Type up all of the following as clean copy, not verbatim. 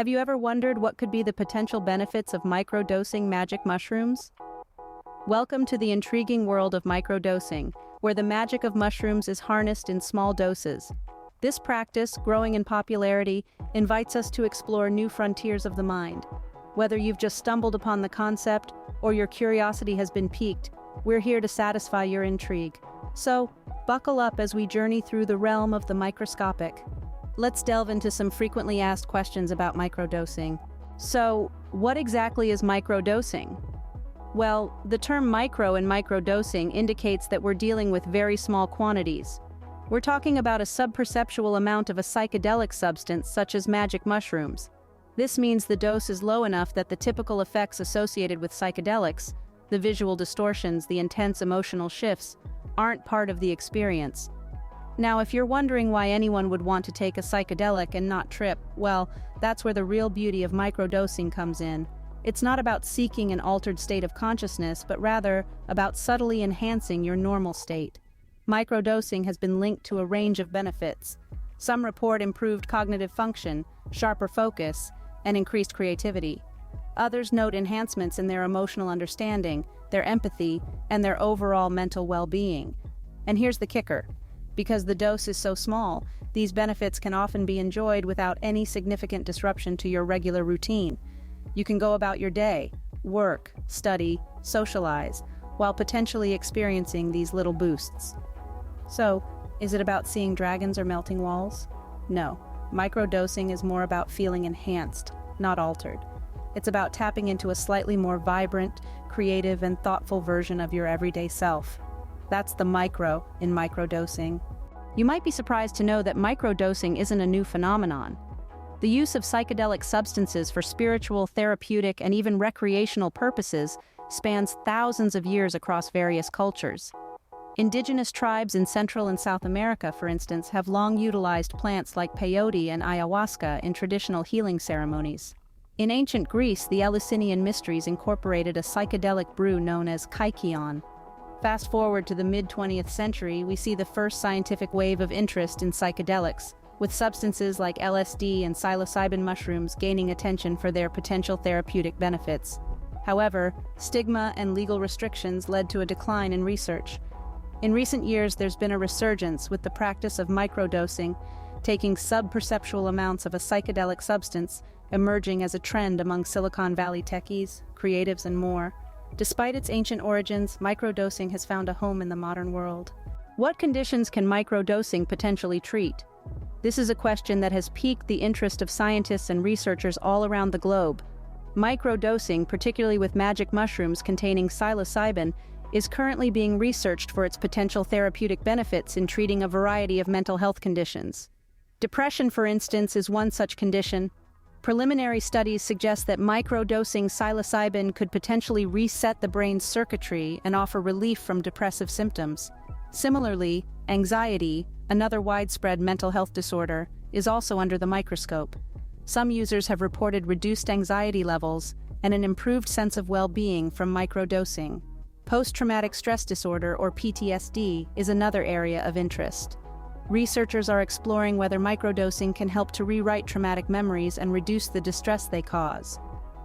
Have you ever wondered what could be the potential benefits of microdosing magic mushrooms? Welcome to the intriguing world of microdosing, where the magic of mushrooms is harnessed in small doses. This practice, growing in popularity, invites us to explore new frontiers of the mind. Whether you've just stumbled upon the concept or your curiosity has been piqued, we're here to satisfy your intrigue. So, buckle up as we journey through the realm of the microscopic. Let's delve into some frequently asked questions about microdosing. So, what exactly is microdosing? Well, the term micro in microdosing indicates that we're dealing with very small quantities. We're talking about a subperceptual amount of a psychedelic substance such as magic mushrooms. This means the dose is low enough that the typical effects associated with psychedelics, the visual distortions, the intense emotional shifts, aren't part of the experience. Now, if you're wondering why anyone would want to take a psychedelic and not trip, well, that's where the real beauty of microdosing comes in. It's not about seeking an altered state of consciousness, but rather about subtly enhancing your normal state. Microdosing has been linked to a range of benefits. Some report improved cognitive function, sharper focus, and increased creativity. Others note enhancements in their emotional understanding, their empathy, and their overall mental well-being. And here's the kicker. Because the dose is so small, these benefits can often be enjoyed without any significant disruption to your regular routine. You can go about your day, work, study, socialize, while potentially experiencing these little boosts. So, is it about seeing dragons or melting walls? No. Microdosing is more about feeling enhanced, not altered. It's about tapping into a slightly more vibrant, creative, and thoughtful version of your everyday self. That's the micro in microdosing. You might be surprised to know that microdosing isn't a new phenomenon. The use of psychedelic substances for spiritual, therapeutic, and even recreational purposes spans thousands of years across various cultures. Indigenous tribes in Central and South America, for instance, have long utilized plants like peyote and ayahuasca in traditional healing ceremonies. In ancient Greece, the Eleusinian mysteries incorporated a psychedelic brew known as kykeon. Fast forward to the mid-20th century, we see the first scientific wave of interest in psychedelics, with substances like LSD and psilocybin mushrooms gaining attention for their potential therapeutic benefits. However, stigma and legal restrictions led to a decline in research. In recent years, there's been a resurgence with the practice of microdosing, taking subperceptual amounts of a psychedelic substance, emerging as a trend among Silicon Valley techies, creatives, and more. Despite its ancient origins, microdosing has found a home in the modern world. What conditions can microdosing potentially treat? This is a question that has piqued the interest of scientists and researchers all around the globe. Microdosing, particularly with magic mushrooms containing psilocybin, is currently being researched for its potential therapeutic benefits in treating a variety of mental health conditions. Depression, for instance, is one such condition. Preliminary studies suggest that microdosing psilocybin could potentially reset the brain's circuitry and offer relief from depressive symptoms. Similarly, anxiety, another widespread mental health disorder, is also under the microscope. Some users have reported reduced anxiety levels and an improved sense of well-being from microdosing. Post-traumatic stress disorder, or PTSD, is another area of interest. Researchers are exploring whether microdosing can help to rewrite traumatic memories and reduce the distress they cause.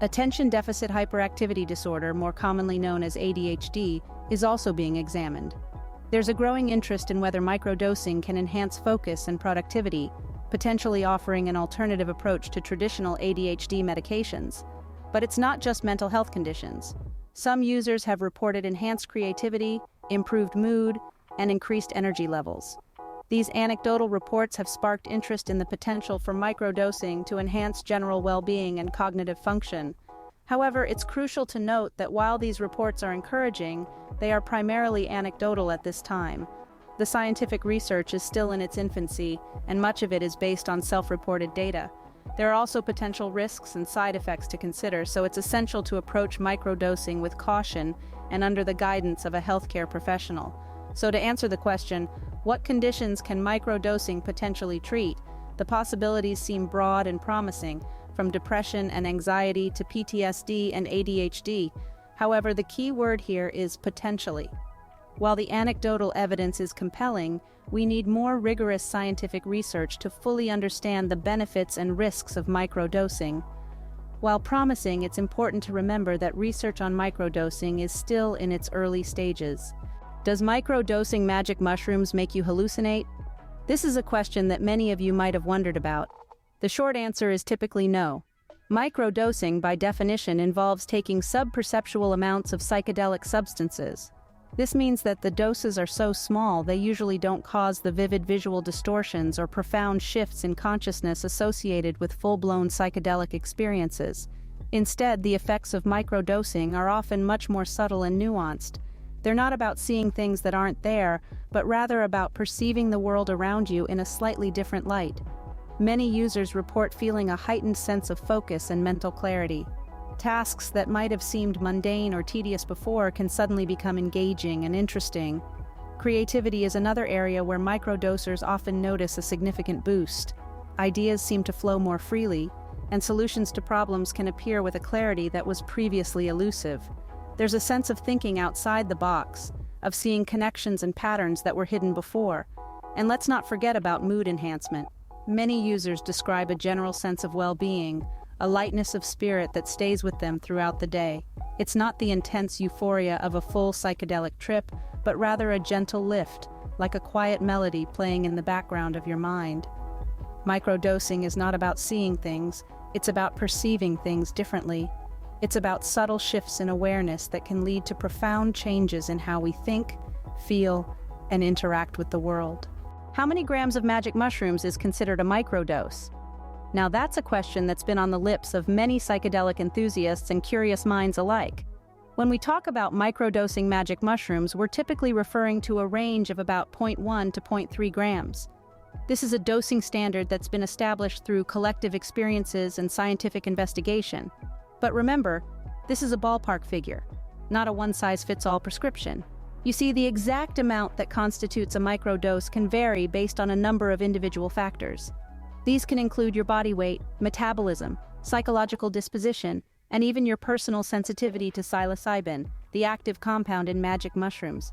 Attention deficit hyperactivity disorder, more commonly known as ADHD, is also being examined. There's a growing interest in whether microdosing can enhance focus and productivity, potentially offering an alternative approach to traditional ADHD medications. But it's not just mental health conditions. Some users have reported enhanced creativity, improved mood, and increased energy levels. These anecdotal reports have sparked interest in the potential for microdosing to enhance general well-being and cognitive function. However, it's crucial to note that while these reports are encouraging, they are primarily anecdotal at this time. The scientific research is still in its infancy, and much of it is based on self-reported data. There are also potential risks and side effects to consider, so it's essential to approach microdosing with caution and under the guidance of a healthcare professional. So to answer the question, what conditions can microdosing potentially treat? The possibilities seem broad and promising, from depression and anxiety to PTSD and ADHD. However, the key word here is potentially. While the anecdotal evidence is compelling, we need more rigorous scientific research to fully understand the benefits and risks of microdosing. While promising, it's important to remember that research on microdosing is still in its early stages. Does microdosing magic mushrooms make you hallucinate? This is a question that many of you might have wondered about. The short answer is typically no. Microdosing, by definition, involves taking subperceptual amounts of psychedelic substances. This means that the doses are so small they usually don't cause the vivid visual distortions or profound shifts in consciousness associated with full-blown psychedelic experiences. Instead, the effects of microdosing are often much more subtle and nuanced. They're not about seeing things that aren't there, but rather about perceiving the world around you in a slightly different light. Many users report feeling a heightened sense of focus and mental clarity. Tasks that might have seemed mundane or tedious before can suddenly become engaging and interesting. Creativity is another area where microdosers often notice a significant boost. Ideas seem to flow more freely, and solutions to problems can appear with a clarity that was previously elusive. There's a sense of thinking outside the box, of seeing connections and patterns that were hidden before. And let's not forget about mood enhancement. Many users describe a general sense of well-being, a lightness of spirit that stays with them throughout the day. It's not the intense euphoria of a full psychedelic trip, but rather a gentle lift, like a quiet melody playing in the background of your mind. Microdosing is not about seeing things, it's about perceiving things differently. It's about subtle shifts in awareness that can lead to profound changes in how we think, feel, and interact with the world. How many grams of magic mushrooms is considered a microdose? Now that's a question that's been on the lips of many psychedelic enthusiasts and curious minds alike. When we talk about microdosing magic mushrooms, we're typically referring to a range of about 0.1 to 0.3 grams. This is a dosing standard that's been established through collective experiences and scientific investigation. But remember, this is a ballpark figure, not a one-size-fits-all prescription. You see, the exact amount that constitutes a microdose can vary based on a number of individual factors. These can include your body weight, metabolism, psychological disposition, and even your personal sensitivity to psilocybin, the active compound in magic mushrooms.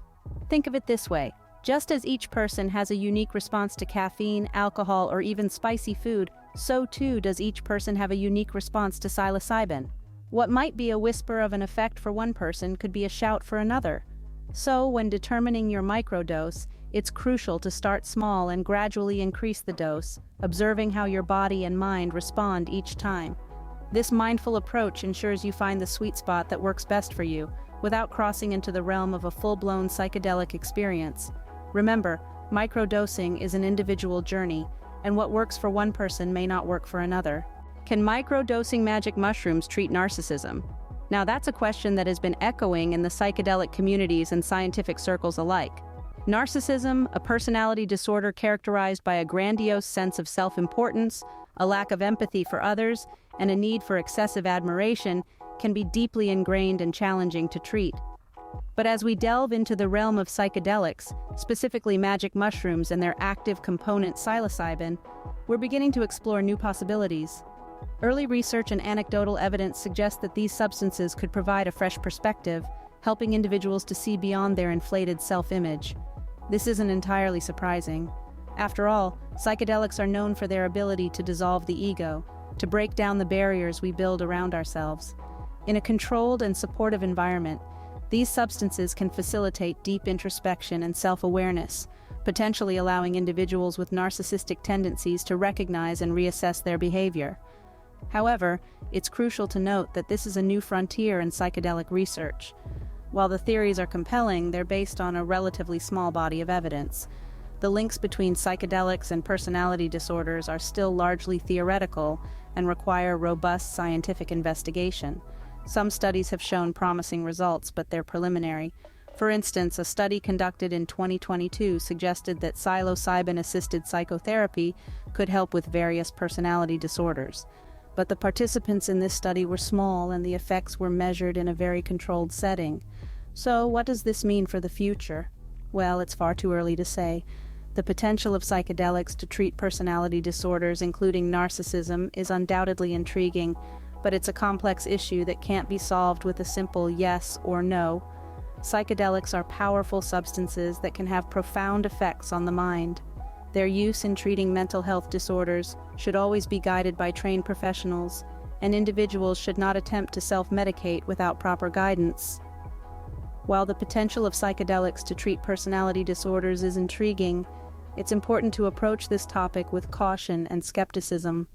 Think of it this way. Just as each person has a unique response to caffeine, alcohol, or even spicy food, so too does each person have a unique response to psilocybin. What might be a whisper of an effect for one person could be a shout for another. So, when determining your microdose, it's crucial to start small and gradually increase the dose, observing how your body and mind respond each time. This mindful approach ensures you find the sweet spot that works best for you, without crossing into the realm of a full-blown psychedelic experience. Remember, microdosing is an individual journey, and what works for one person may not work for another. Can microdosing magic mushrooms treat narcissism? Now that's a question that has been echoing in the psychedelic communities and scientific circles alike. Narcissism, a personality disorder characterized by a grandiose sense of self-importance, a lack of empathy for others, and a need for excessive admiration, can be deeply ingrained and challenging to treat. But as we delve into the realm of psychedelics, specifically magic mushrooms and their active component psilocybin, we're beginning to explore new possibilities. Early research and anecdotal evidence suggest that these substances could provide a fresh perspective, helping individuals to see beyond their inflated self-image. This isn't entirely surprising. After all, psychedelics are known for their ability to dissolve the ego, to break down the barriers we build around ourselves. In a controlled and supportive environment, these substances can facilitate deep introspection and self-awareness, potentially allowing individuals with narcissistic tendencies to recognize and reassess their behavior. However, it's crucial to note that this is a new frontier in psychedelic research. While the theories are compelling, they're based on a relatively small body of evidence. The links between psychedelics and personality disorders are still largely theoretical and require robust scientific investigation. Some studies have shown promising results, but they're preliminary. For instance, a study conducted in 2022 suggested that psilocybin-assisted psychotherapy could help with various personality disorders. But the participants in this study were small and the effects were measured in a very controlled setting. So, what does this mean for the future? Well, it's far too early to say. The potential of psychedelics to treat personality disorders, including narcissism, is undoubtedly intriguing, but it's a complex issue that can't be solved with a simple yes or no. Psychedelics are powerful substances that can have profound effects on the mind. Their use in treating mental health disorders should always be guided by trained professionals, and individuals should not attempt to self-medicate without proper guidance. While the potential of psychedelics to treat personality disorders is intriguing, it's important to approach this topic with caution and skepticism.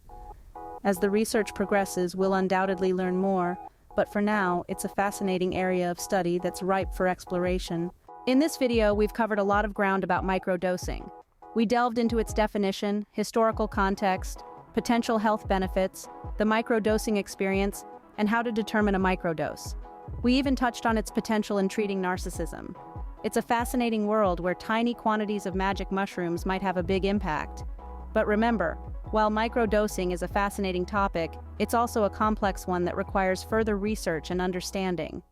As the research progresses, we'll undoubtedly learn more, but for now, it's a fascinating area of study that's ripe for exploration. In this video, we've covered a lot of ground about microdosing. We delved into its definition, historical context, potential health benefits, the microdosing experience, and how to determine a microdose. We even touched on its potential in treating narcissism. It's a fascinating world where tiny quantities of magic mushrooms might have a big impact. But remember, while microdosing is a fascinating topic, it's also a complex one that requires further research and understanding.